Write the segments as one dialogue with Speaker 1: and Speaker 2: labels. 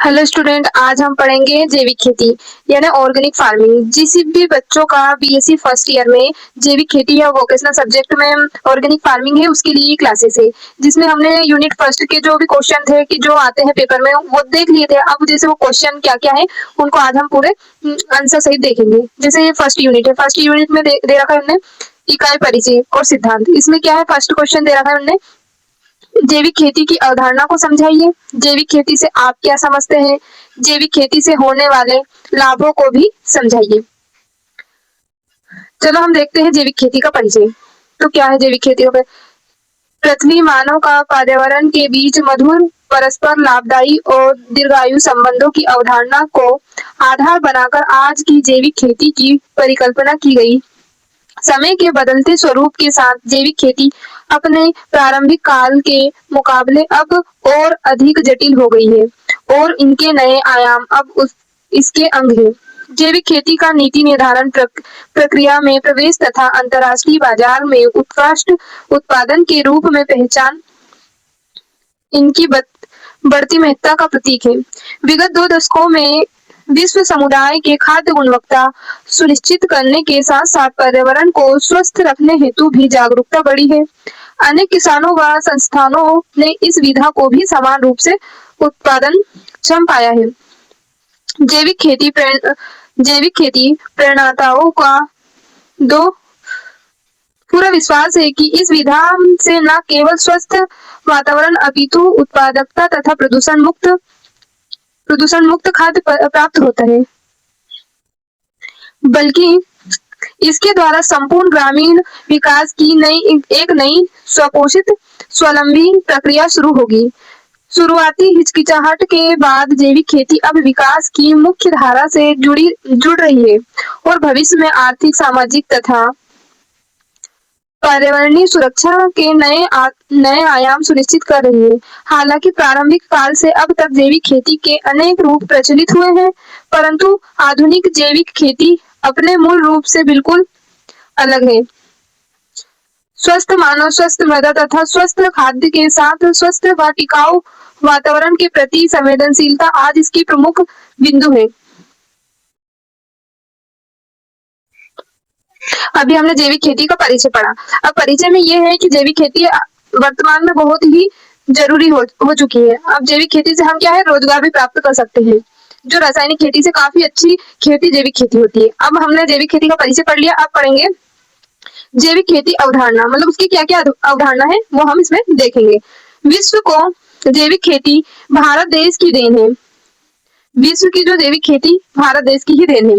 Speaker 1: Hello student, आज हम पढ़ेंगे जैविक खेती यानी ऑर्गेनिक फार्मिंग। जिस भी बच्चों का बीएससी फर्स्ट ईयर में जैविक खेती या वोकेशनल सब्जेक्ट में ऑर्गेनिक फार्मिंग है, उसके लिए क्लासेस है, जिसमें हमने यूनिट फर्स्ट के जो भी क्वेश्चन थे कि जो आते हैं पेपर में वो देख लिए थे। अब जैसे वो क्वेश्चन क्या क्या है उनको आज हम पूरे आंसर सहित देखेंगे। जैसे ये फर्स्ट यूनिट है, फर्स्ट यूनिट में दे रखा है हमने इकाई, परिचय और सिद्धांत। इसमें क्या है, फर्स्ट क्वेश्चन दे रखा है हमने जैविक खेती की अवधारणा को समझाइए। जैविक खेती से आप क्या समझते हैं? जैविक खेती से होने वाले लाभों को भी समझाइए। चलो हम देखते हैं जैविक खेती का परिचय। तो क्या है जैविक खेती? पृथ्वी मानव का पर्यावरण के बीच मधुर, परस्पर लाभदायी और दीर्घायु संबंधों की अवधारणा को आधार बनाकर आज की जैविक खेती की परिकल्पना की गई। समय के बदलते स्वरूप के साथ जैविक खेती अपने प्रारंभिक काल के मुकाबले अब और अधिक जटिल हो गई है और इनके नए आयाम अब इसके अंग हैं। जैविक खेती का नीति निर्धारण प्रक्रिया में प्रवेश तथा अंतर्राष्ट्रीय बाजार में उत्कृष्ट उत्पादन के रूप में पहचान इनकी बढ़ती महत्ता का प्रतीक है। विगत 2 दशकों में विश्व समुदाय के खाद्य गुणवत्ता सुनिश्चित करने के साथ साथ पर्यावरण को स्वस्थ रखने हेतु भी जागरूकता बढ़ी है। अनेक किसानों व संस्थानों ने इस विधा को भी समान रूप से उत्पादन क्षम पाया है। जैविक खेती प्रणेताओं का दो पूरा विश्वास है कि इस विधा से न केवल स्वस्थ वातावरण अपितु उत्पादकता तथा प्रदूषण मुक्त खाद्य प्राप्त होता है, बल्कि इसके द्वारा संपूर्ण ग्रामीण विकास की एक नई स्वपोषित स्वावलंबी प्रक्रिया शुरू होगी। शुरुआती हिचकिचाहट के बाद जैविक खेती अब विकास की मुख्य धारा से जुड़ रही है और भविष्य में आर्थिक, सामाजिक तथा पर्यावरणीय सुरक्षा के नए आयाम सुनिश्चित कर रही है। हालांकि प्रारंभिक काल से अब तक जैविक खेती के अनेक रूप प्रचलित हुए हैं, परंतु आधुनिक जैविक खेती अपने मूल रूप से बिल्कुल अलग है। स्वस्थ मानव, स्वस्थ मृदा तथा स्वस्थ खाद्य के साथ स्वस्थ व टिकाऊ वातावरण के प्रति संवेदनशीलता आज इसकी प्रमुख बिंदु है। अभी हमने जैविक खेती का परिचय पढ़ा। अब परिचय में ये है कि जैविक खेती वर्तमान में बहुत ही जरूरी हो चुकी है। अब जैविक खेती से हम क्या है, रोजगार भी प्राप्त कर सकते हैं, जो रासायनिक खेती से काफी अच्छी खेती जैविक खेती होती है। अब हमने जैविक खेती का परिचय पढ़ लिया, अब पढ़ेंगे जैविक खेती अवधारणा, मतलब उसकी क्या क्या अवधारणा है वो हम इसमें देखेंगे। विश्व को जैविक खेती भारत देश की देन है। विश्व की जो जैविक खेती भारत देश की ही देन है।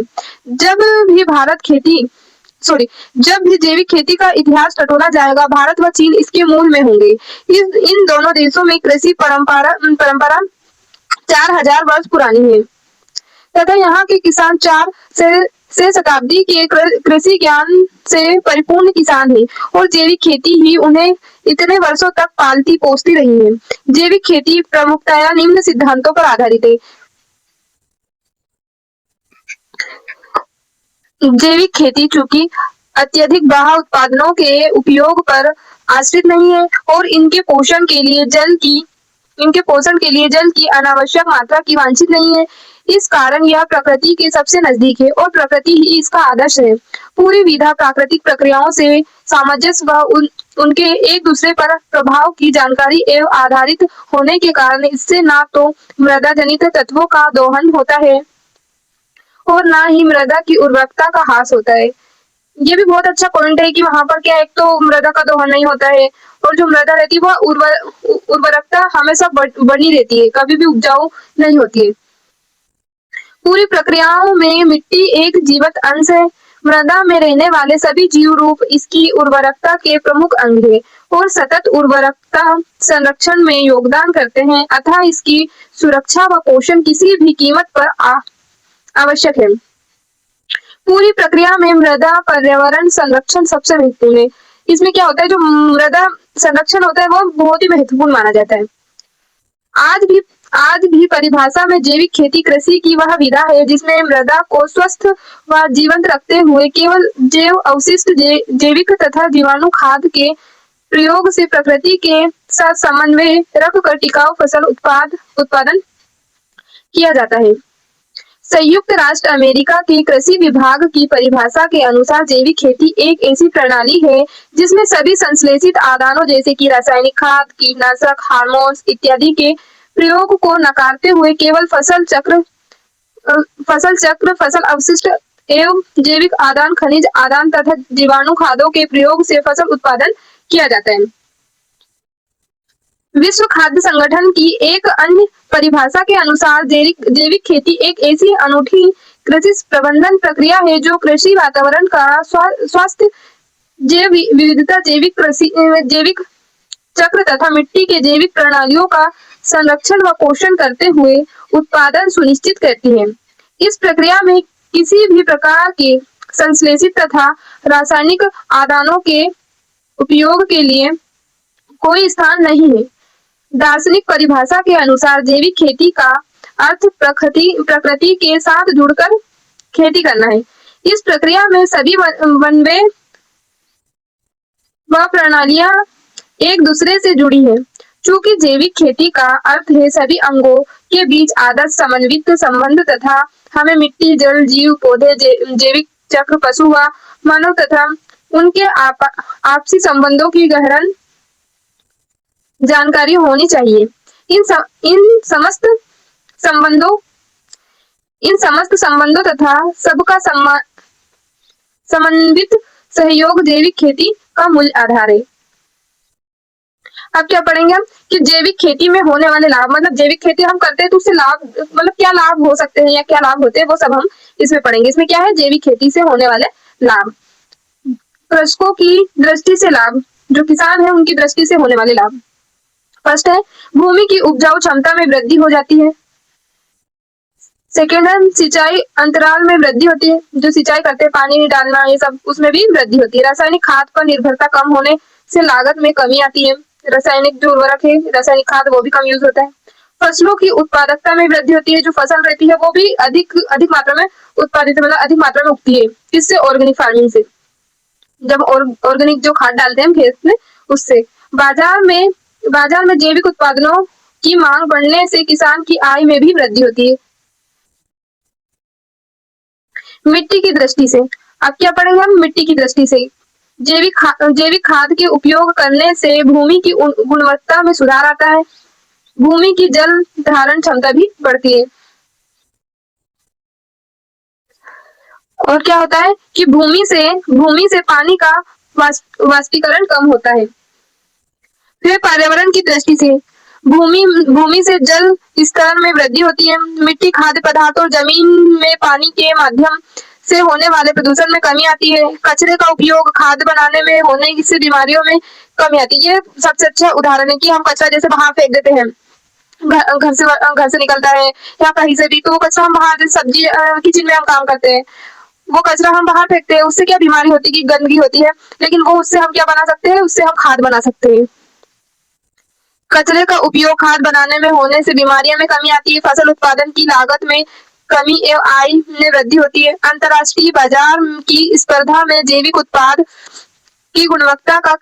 Speaker 1: जब भी जैविक खेती का इतिहास टटोला जाएगा, भारत व चीन इसके मूल में होंगे। इन दोनों देशों में कृषि परंपरा 4000 वर्ष पुरानी है तथा यहाँ के किसान 4 से शताब्दी के कृषि ज्ञान से परिपूर्ण किसान हैं और जैविक खेती ही उन्हें इतने वर्षों तक पालती पोसती रही है। जैविक खेती प्रमुखतया निम्न सिद्धांतों पर आधारित है। जैविक खेती चूंकि अत्यधिक बाह्य उत्पादनों के उपयोग पर आश्रित नहीं है और इनके पोषण के लिए जल की अनावश्यक मात्रा की वांछित नहीं है, इस कारण यह प्रकृति के सबसे नजदीक है और प्रकृति ही इसका आदर्श है। पूरी विधा प्राकृतिक प्रक्रियाओं से सामंजस्य व उनके एक दूसरे पर प्रभाव की जानकारी एवं आधारित होने के कारण इससे न तो मृदा जनित तत्वों का दोहन होता है और ना ही मृदा की उर्वरकता का ह्रास होता है। ये भी बहुत अच्छा पॉइंट है कि वहां पर क्या, एक तो मृदा का दोहन नहीं होता है और जो मृदा रहती है वो उर्वरकता हमेशा बनी रहती है, कभी भी उपजाऊ नहीं होती है। पूरी प्रक्रियाओं में मिट्टी एक जीवित अंश है। मृदा में रहने वाले सभी जीव रूप इसकी उर्वरकता के प्रमुख अंग है और सतत उर्वरकता संरक्षण में योगदान करते हैं, अतः इसकी सुरक्षा व पोषण किसी भी कीमत पर आवश्यक है। पूरी प्रक्रिया में मृदा पर्यावरण संरक्षण सबसे महत्वपूर्ण है। इसमें क्या होता है, जो मृदा संरक्षण होता है वो बहुत ही महत्वपूर्ण माना जाता है। आज भी परिभाषा में जैविक खेती कृषि की वह विधा है जिसमें मृदा को स्वस्थ व जीवंत रखते हुए केवल जैव अवशिष्ट, जैविक तथा जीवाणु खाद के प्रयोग से प्रकृति के साथ समन्वय रखकर टिकाऊ फसल उत्पादन किया जाता है। संयुक्त राष्ट्र अमेरिका के कृषि विभाग की परिभाषा के अनुसार जैविक खेती एक ऐसी प्रणाली है जिसमें सभी संश्लेषित आदानों जैसे कि रासायनिक खाद, कीटनाशक, हार्मोन्स इत्यादि के प्रयोग को नकारते हुए केवल फसल अवशिष्ट एवं जैविक आदान, खनिज आदान तथा जीवाणु खादों के प्रयोग से फसल उत्पादन किया जाता है। विश्व खाद्य संगठन की एक अन्य परिभाषा के अनुसार जैविक खेती एक ऐसी अनूठी कृषि प्रबंधन प्रक्रिया है जो कृषि वातावरण का स्वास्थ्य, जैव विविधता, जैविक चक्र तथा मिट्टी के जैविक प्रणालियों का संरक्षण व पोषण करते हुए उत्पादन सुनिश्चित करती है। इस प्रक्रिया में किसी भी प्रकार के संश्लेषित तथा रासायनिक आदानों के उपयोग के लिए कोई स्थान नहीं है। दार्शनिक परिभाषा के अनुसार जैविक खेती का अर्थ प्रकृति के साथ जुड़कर खेती करना है। इस प्रक्रिया में सभी वनवे व प्रणालियां एक दूसरे से जुड़ी है। चूंकि जैविक खेती का अर्थ है सभी अंगों के बीच आदर्श समन्वित संबंध तथा हमें मिट्टी, जल, जीव, पौधे, जैविक चक्र, पशु व मानव तथा उनके आपसी संबंधों की गहन जानकारी होनी चाहिए। इन समस्त संबंधों तथा सबका समन्वित सहयोग जैविक खेती का मूल आधार है। अब क्या पढ़ेंगे हम कि जैविक खेती में होने वाले लाभ, मतलब जैविक खेती हम करते हैं तो उससे लाभ, मतलब क्या लाभ हो सकते हैं या क्या लाभ होते हैं वो सब हम इसमें पढ़ेंगे। इसमें क्या है, जैविक खेती से होने वाले लाभ, कृषकों की दृष्टि से लाभ, जो किसान है उनकी दृष्टि से होने वाले लाभ। फर्स्ट है भूमि की उपजाऊ क्षमता में वृद्धि हो जाती है। सेकेंड है सिंचाई अंतराल में वृद्धि होती है, जो सिंचाई करते हैं पानी डालना ये सब उसमें भी वृद्धि होती है। रासायनिक खाद पर निर्भरता कम होने से लागत में कमी आती है। रासायनिक जो उर्वरक है, रासायनिक खाद वो भी कम यूज होता है। फसलों की उत्पादकता में वृद्धि होती है, जो फसल रहती है वो भी अधिक मात्रा में उत्पादित, मतलब अधिक मात्रा में उगती है। किससे, ऑर्गेनिक फार्मिंग से, जब ऑर्गेनिक जो खाद डालते हैं हम खेत में उससे। बाजार में जैविक उत्पादनों की मांग बढ़ने से किसान की आय में भी वृद्धि होती है। मिट्टी की दृष्टि से, अब क्या पढ़ेंगे हम, मिट्टी की दृष्टि से जैविक खाद के उपयोग करने से भूमि की गुणवत्ता में सुधार आता है। भूमि की जल धारण क्षमता भी बढ़ती है। और क्या होता है कि भूमि से पानी का वाष्पीकरण कम होता है। फिर पर्यावरण की दृष्टि से भूमि से जल स्तर में वृद्धि होती है। मिट्टी, खाद्य पदार्थ और जमीन में पानी के माध्यम से होने वाले प्रदूषण में कमी आती है। कचरे का उपयोग खाद बनाने में होने से बीमारियों में कमी आती है। ये सबसे अच्छा उदाहरण है कि हम कचरा जैसे बाहर फेंक देते हैं, घर से निकलता है या कहीं से भी, तो वो कचरा हम बाहर, जैसे सब्जी किचन में हम काम करते हैं, वो कचरा हम बाहर फेंकते हैं, उससे क्या बीमारी होती है कि गंदगी होती है, लेकिन वो उससे हम क्या बना सकते हैं, उससे हम खाद बना सकते हैं। कचरे का उपयोग खाद बनाने में होने से बीमारियों में कमी आती है। फसल उत्पादन की लागत में कमी एवं आय में वृद्धि होती है। अंतर्राष्ट्रीय बाजार की स्पर्धा में जैविक उत्पाद की गुणवत्ता का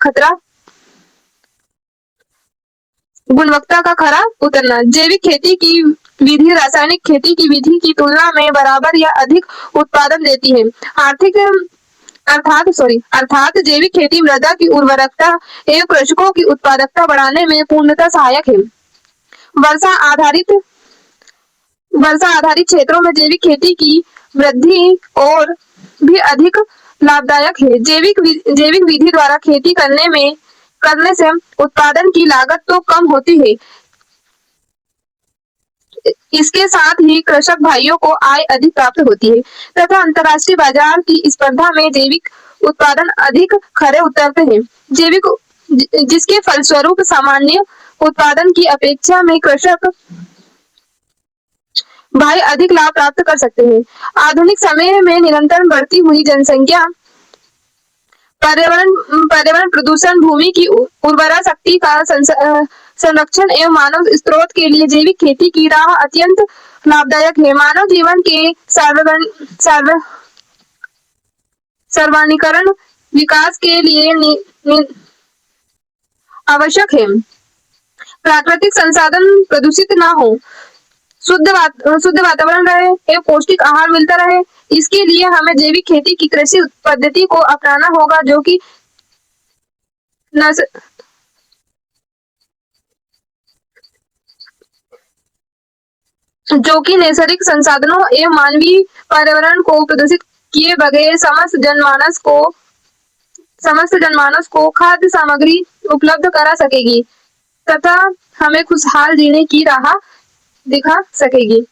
Speaker 1: खरा उतरना। जैविक खेती की विधि रासायनिक खेती की विधि की तुलना में बराबर या अधिक उत्पादन देती है। अर्थात जैविक खेती मृदा की उर्वरकता एवं कृषकों की उत्पादकता बढ़ाने में पूर्णतः सहायक है। वर्षा आधारित क्षेत्रों में जैविक खेती की वृद्धि और भी अधिक लाभदायक है। जैविक विधि द्वारा खेती करने से उत्पादन की लागत तो कम होती है, इसके साथ ही कृषक भाइयों को आय अधिक प्राप्त होती है तथा अंतर्राष्ट्रीय बाजार की स्पर्धा में जैविक उत्पादन अधिक खरे उतरते हैं। जिसके फलस्वरूप सामान्य उत्पादन की अपेक्षा में कृषक भाई अधिक लाभ प्राप्त कर सकते हैं। आधुनिक समय में निरंतर बढ़ती हुई जनसंख्या, पर्यावरण प्रदूषण, भूमि की उर्वरा शक्ति का संरक्षण एवं मानव स्रोत के लिए जैविक खेती की राह अत्यंत लाभदायक है। मानव जीवन के सर्वांगीण विकास के लिए आवश्यक है। प्राकृतिक संसाधन प्रदूषित न हो, शुद्ध वातावरण रहे, एक पौष्टिक आहार मिलता रहे। इसके लिए हमें जैविक खेती की कृषि पद्धति को अपनाना होगा, नस, जो कि नैसर्गिक संसाधनों एवं मानवीय पर्यावरण को प्रदूषित किए बगैर समस्त जनमानस को खाद्य सामग्री उपलब्ध करा सकेगी तथा हमें खुशहाल जीने की राह दिखा सकेगी।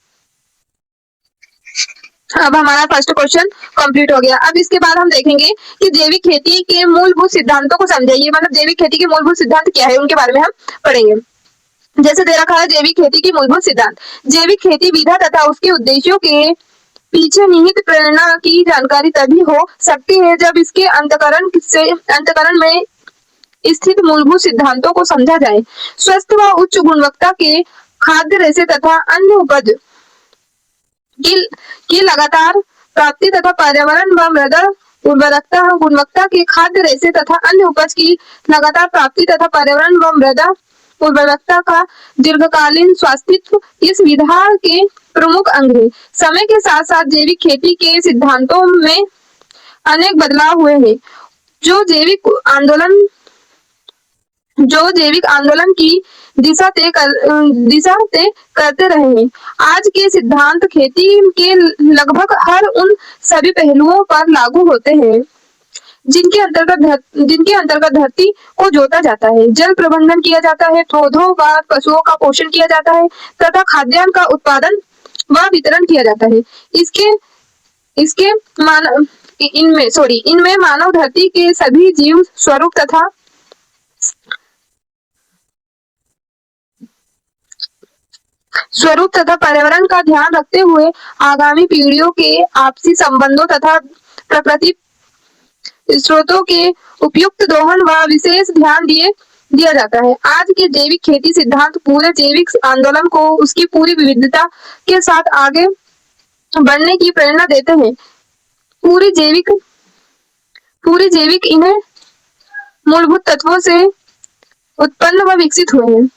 Speaker 1: अब हमारा फर्स्ट क्वेश्चन कंप्लीट हो गया। अब इसके बाद हम देखेंगे कि जैविक खेती के मूलभूत सिद्धांतों को समझाइए, मतलब जैविक खेती के मूलभूत सिद्धांत क्या है, उनके बारे में हम पढ़ेंगे। जैसे दे रखा है जैविक खेती की मूलभूत सिद्धांत। जैविक खेती विधा तथा उसके उद्देश्यों के पीछे निहित प्रेरणा की जानकारी तभी हो सकती है जब इसके अंतकरण में स्थित मूलभूत सिद्धांतों को समझा जाए। स्वस्थ व उच्च गुणवत्ता के खाद्य रेशे तथा अन्य उपज की लगातार प्राप्ति तथा पर्यावरण व मृदा उर्वरकता गुणवत्ता के खाद्य रेशे तथा अन्य उपज की लगातार प्राप्ति तथा पर्यावरण व मृदा उर्वरकता का दीर्घकालीन स्वास्थ्य इस विधा के प्रमुख अंग है। समय के साथ साथ जैविक खेती के सिद्धांतों में अनेक बदलाव हुए हैं, जो जैविक आंदोलन की दिशा तय करते रहे हैं। आज के सिद्धांत खेती के लगभग हर उन सभी पहलुओं पर लागू होते हैं जिनके अंतर्गत धरती को जोता जाता है, जल प्रबंधन किया जाता है, पौधों व पशुओं का पोषण किया जाता है तथा खाद्यान्न का उत्पादन व वितरण किया जाता है। इनमें मानव धरती के सभी जीव स्वरूप तथा पर्यावरण का ध्यान रखते हुए आगामी पीढ़ियों के आपसी संबंधों तथा प्रकृति स्रोतों के उपयुक्त दोहन व विशेष ध्यान दिया जाता है। आज के जैविक खेती सिद्धांत पूरे जैविक आंदोलन को उसकी पूरी विविधता के साथ आगे बढ़ने की प्रेरणा देते हैं। पूरी जैविक इन्हें मूलभूत तत्वों से उत्पन्न व विकसित हुए हैं।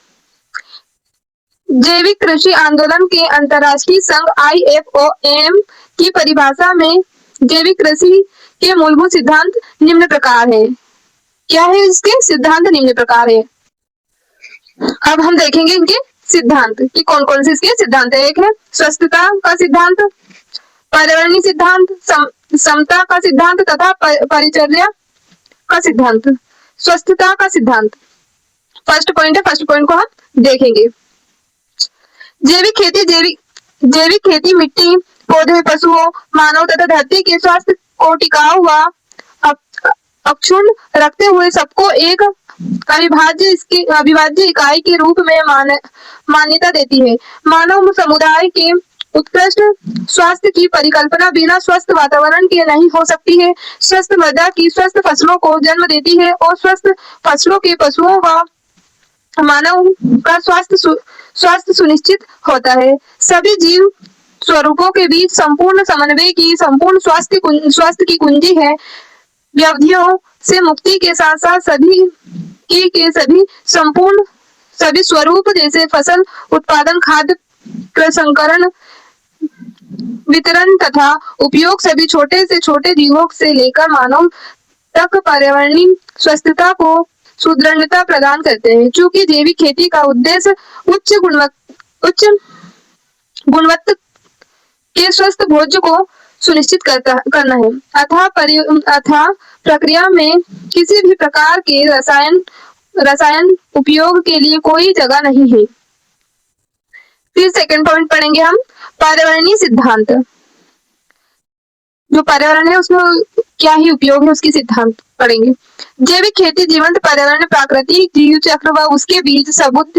Speaker 1: जैविक कृषि आंदोलन के अंतर्राष्ट्रीय संघ IFOM की परिभाषा में जैविक कृषि के मूलभूत सिद्धांत निम्न प्रकार है। क्या है इसके सिद्धांत? निम्न प्रकार है। अब हम देखेंगे इनके सिद्धांत कि कौन कौन से इसके सिद्धांत है। एक है स्वस्थता का सिद्धांत, पर्यावरणीय सिद्धांत, समता का सिद्धांत तथा परिचर्या का सिद्धांत। स्वस्थता का सिद्धांत फर्स्ट पॉइंट है, फर्स्ट पॉइंट को हम देखेंगे। जैविक खेती मिट्टी, पौधे, पशुओं, मानव तथा धरती के स्वास्थ्य को टिकाऊ व अक्षुण्ण रखते हुए सबको एक अविभाज्य इकाई के रूप में मान्यता देती है। मानव समुदाय के उत्कृष्ट स्वास्थ्य की परिकल्पना बिना स्वस्थ वातावरण के नहीं हो सकती है। स्वस्थ मृदा की स्वस्थ फसलों को जन्म देती है और स्वस्थ फसलों के पशुओं व मानव का स्वास्थ्य सुनिश्चित होता है। सभी जीव स्वरूपों के बीच संपूर्ण समन्वय की संपूर्ण स्वास्थ्य की कुंजी है। व्याधियों से मुक्ति के साथ साथ सभी स्वरूप जैसे फसल उत्पादन, खाद्य प्रसंस्करण, वितरण तथा उपयोग सभी छोटे से छोटे जीवों से लेकर मानव तक पर्यावरणीय स्वस्थता को सुदृढ़ता प्रदान करते हैं। चूंकि जैविक खेती का उद्देश्य उच्च गुणवत्ता के स्वस्थ भोज्य को सुनिश्चित करना है, अतः प्रक्रिया में किसी भी प्रकार के रसायन उपयोग के लिए कोई जगह नहीं है। फिर सेकंड पॉइंट पढ़ेंगे हम पर्यावरणीय सिद्धांत। जो पर्यावरण है उसमें क्या ही उपयोग है उसकी सिद्धांत पढ़ेंगे। जैविक खेती जीवंत पर्यावरण, प्राकृतिक जीव चक्र व उसके बीच सबूत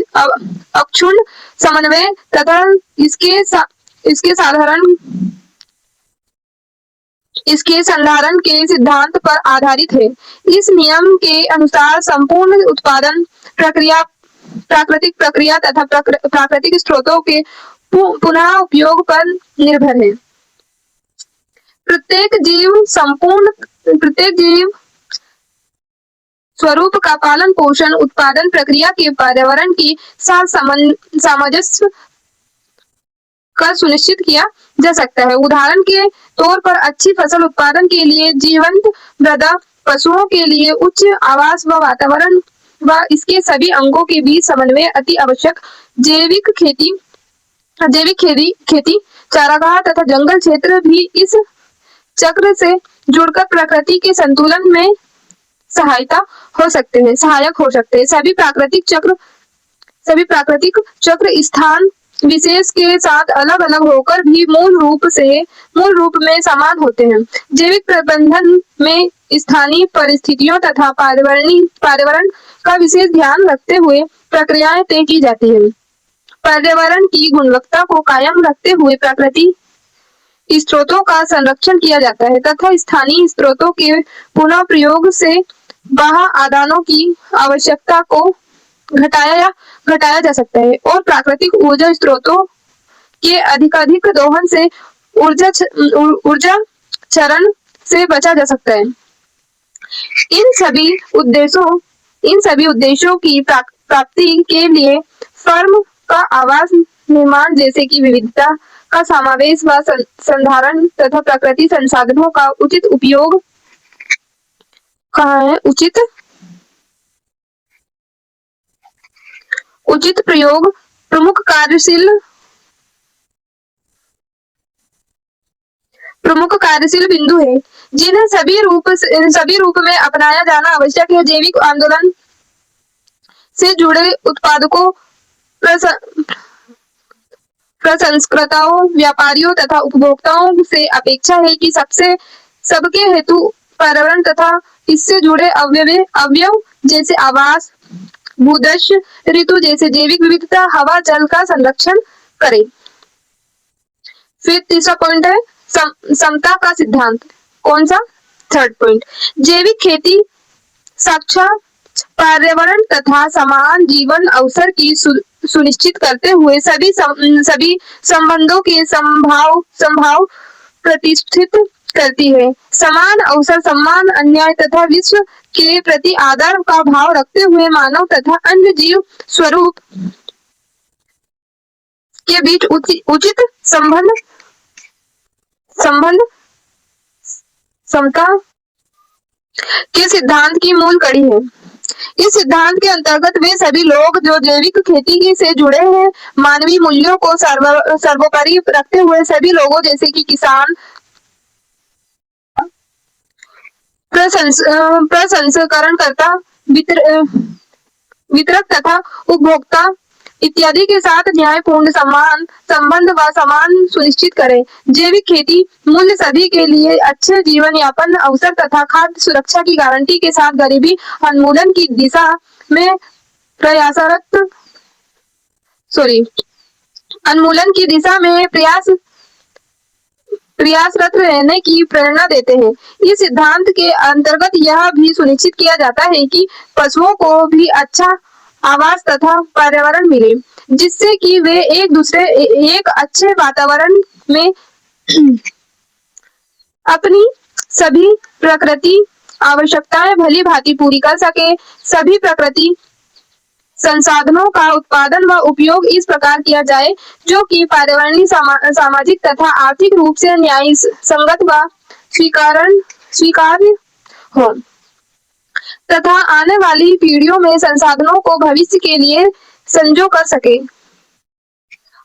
Speaker 1: अक्षुण्ण समन्वय तथा इसके संधारण के सिद्धांत पर आधारित है। इस नियम के अनुसार संपूर्ण उत्पादन प्रक्रिया प्राकृतिक प्रक्रिया तथा प्राकृतिक स्रोतों के पुनः उपयोग पर निर्भर है। प्रत्येक जीव स्वरूप का पालन पोषण उत्पादन प्रक्रिया के पर्यावरण के साथ सामंजस्य कर सुनिश्चित किया जा सकता है। उदाहरण के तौर पर अच्छी फसल उत्पादन के लिए जीवंत मृदा, पशुओं के लिए उच्च आवास व वातावरण व इसके सभी अंगों के बीच समन्वय अति आवश्यक। जैविक खेती, चारागाह तथा जंगल क्षेत्र भी इस चक्र से जुड़कर प्रकृति के संतुलन में सहायक हो सकते हैं। सभी प्राकृतिक चक्र स्थान विशेष के साथ अलग अलग होकर भी मूल रूप में समान होते हैं। जैविक प्रबंधन में स्थानीय परिस्थितियों तथा पर्यावरण का विशेष ध्यान रखते हुए प्रक्रियाएं तय की जाती है। पर्यावरण की गुणवत्ता को कायम रखते हुए प्राकृतिक स्रोतों का संरक्षण किया जाता है तथा स्थानीय स्रोतों के पुनः प्रयोग से बाह्य आदानों की आवश्यकता को घटाया जा सकता है और प्राकृतिक ऊर्जा स्रोतों के अधिकाधिक दोहन से ऊर्जा क्षरण से बचा जा सकता है। इन सभी उद्देश्यों की प्राप्ति के लिए फर्म का आवास निर्माण जैसे कि विविधता का समावेश व संधारण तथा प्रकृति संसाधनों का उचित उपयोग उचित प्रयोग प्रमुख कार्यशील बिंदु है जिन्हें सभी रूप में अपनाया जाना आवश्यक है। जैविक आंदोलन से जुड़े उत्पादकों, प्रसंस्कर्ताओं, व्यापारियों तथा उपभोक्ताओं से अपेक्षा है कि सबके हेतु पर्यावरण तथा इससे जुड़े अवयव जैसे आवास, भूदृश्य, ऋतु जैसे जैविक विविधता, हवा, जल का संरक्षण करें। फिर तीसरा पॉइंट है समता का सिद्धांत। कौन सा? Third point. जैविक खेती साक्षात पर्यावरण तथा समान जीवन अवसर की सुनिश्चित करते हुए सभी संबंधों के संभाव प्रतिष्ठित करती है। समान अवसर, सम्मान, अन्याय तथा विश्व के प्रति आदर का भाव रखते हुए मानव तथा अन्य जीव स्वरूप के बीच उचित संबंध समता के सिद्धांत की मूल कड़ी है। इस सिद्धांत के अंतर्गत वे सभी लोग जो जैविक खेती से जुड़े हैं, मानवीय मूल्यों को सर्वोपरि रखते हुए सभी लोगों जैसे कि किसान, प्रसंस्करणकर्ता, वितरक तथा उपभोक्ता इत्यादि के साथ न्यायपूर्ण संबंध व समान सुनिश्चित करें। जैविक खेती मूल्य सभी के लिए अच्छे जीवन यापन अवसर तथा खाद्य सुरक्षा की गारंटी के साथ गरीबी उन्मूलन की दिशा में प्रयासरत रहने की प्रेरणा देते हैं। इस सिद्धांत के अंतर्गत यह भी सुनिश्चित किया जाता है कि पशुओं को भी अच्छा आवास तथा पर्यावरण मिले, जिससे कि वे एक अच्छे वातावरण में अपनी सभी प्रकृति आवश्यकताएं भली भांति पूरी कर सके। सभी प्रकृति संसाधनों का उत्पादन व उपयोग इस प्रकार किया जाए जो कि पर्यावरणीय, सामाजिक तथा आर्थिक रूप से न्याय संगत व स्वीकार्य हो तथा आने वाली पीढ़ियों में संसाधनों को भविष्य के लिए संजो कर सके।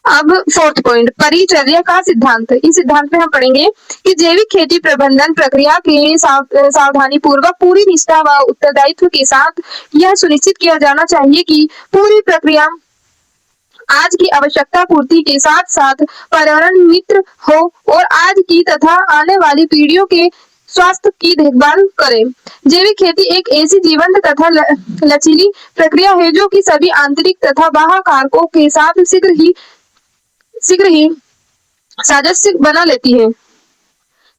Speaker 1: अब फोर्थ पॉइंट, परिचर्या का सिद्धांत। इस सिद्धांत में हम पढ़ेंगे कि जैविक खेती प्रबंधन प्रक्रिया के सावधानी पूर्वक, पूरी निष्ठा व उत्तरदायित्व के साथ यह सुनिश्चित किया जाना चाहिए कि पूरी प्रक्रिया आज की आवश्यकता पूर्ति के साथ साथ पर्यावरण मित्र हो और आज की तथा आने वाली पीढ़ियों के स्वास्थ्य की देखभाल करें। जैविक खेती एक ऐसी जीवंत तथा लचीली प्रक्रिया है जो कि सभी आंतरिक तथा बाह्य कारकों के साथ शीघ्र ही सामंजस्य बना लेती है।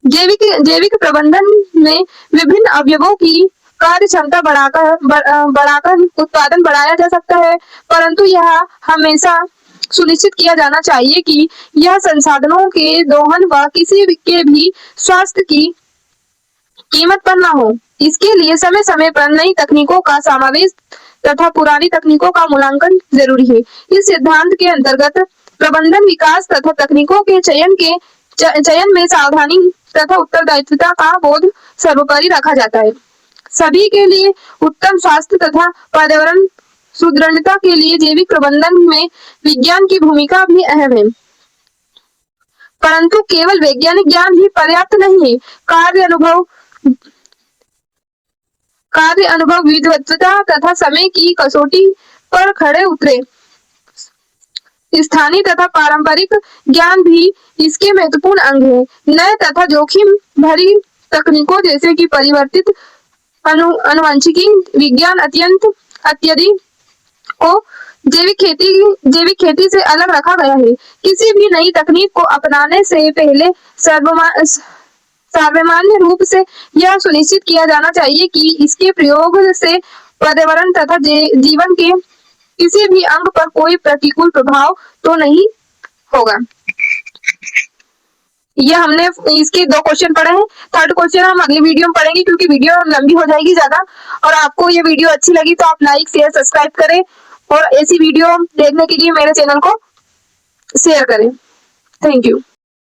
Speaker 1: जैविक प्रबंधन में विभिन्न अवयवों की कार्य क्षमता बढ़ाकर उत्पादन बढ़ाया जा सकता है, परंतु यह हमेशा सुनिश्चित किया जाना चाहिए कि यह संसाधनों के दोहन व किसी के भी स्वास्थ्य की कीमत पर न हो। इसके लिए समय समय पर नई तकनीकों का समावेश तथा पुरानी तकनीकों का मूल्यांकन जरूरी है। इस सिद्धांत के अंतर्गत प्रबंधन विकास तथा तकनीकों के चयन में सावधानी तथा उत्तरदायित्वता का बोध सर्वोपरि रखा जाता है। सभी के लिए उत्तम स्वास्थ्य तथा पर्यावरण सुदृढ़ता के लिए जैविक प्रबंधन में विज्ञान की भूमिका भी अहम है। परंतु केवल वैज्ञानिक ज्ञान ही पर्याप्त नहीं है। कार्य अनुभव विद्वत्ता तथा समय की कसौटी पर खड़े उतरे स्थानीय तथा पारंपरिक ज्ञान भी इसके महत्वपूर्ण अंग है। नए तथा जोखिम भरी तकनीकों जैसे कि परिवर्तित अनुवांशिकी विज्ञान अत्यधिक को जैविक खेती से अलग रखा गया है। किसी भी नई तकनीक को अपनाने से पहले सामान्य रूप से यह सुनिश्चित किया जाना चाहिए कि इसके प्रयोग से पर्यावरण तथा जीवन के किसी भी अंग पर कोई प्रतिकूल प्रभाव तो नहीं होगा। ये हमने इसके 2 क्वेश्चन पढ़े हैं। थर्ड क्वेश्चन हम अगली वीडियो में पढ़ेंगे क्योंकि वीडियो लंबी हो जाएगी ज्यादा। और आपको ये वीडियो अच्छी लगी तो आप लाइक शेयर सब्सक्राइब करें और ऐसी वीडियो देखने के लिए मेरे चैनल को शेयर करें। Thank you.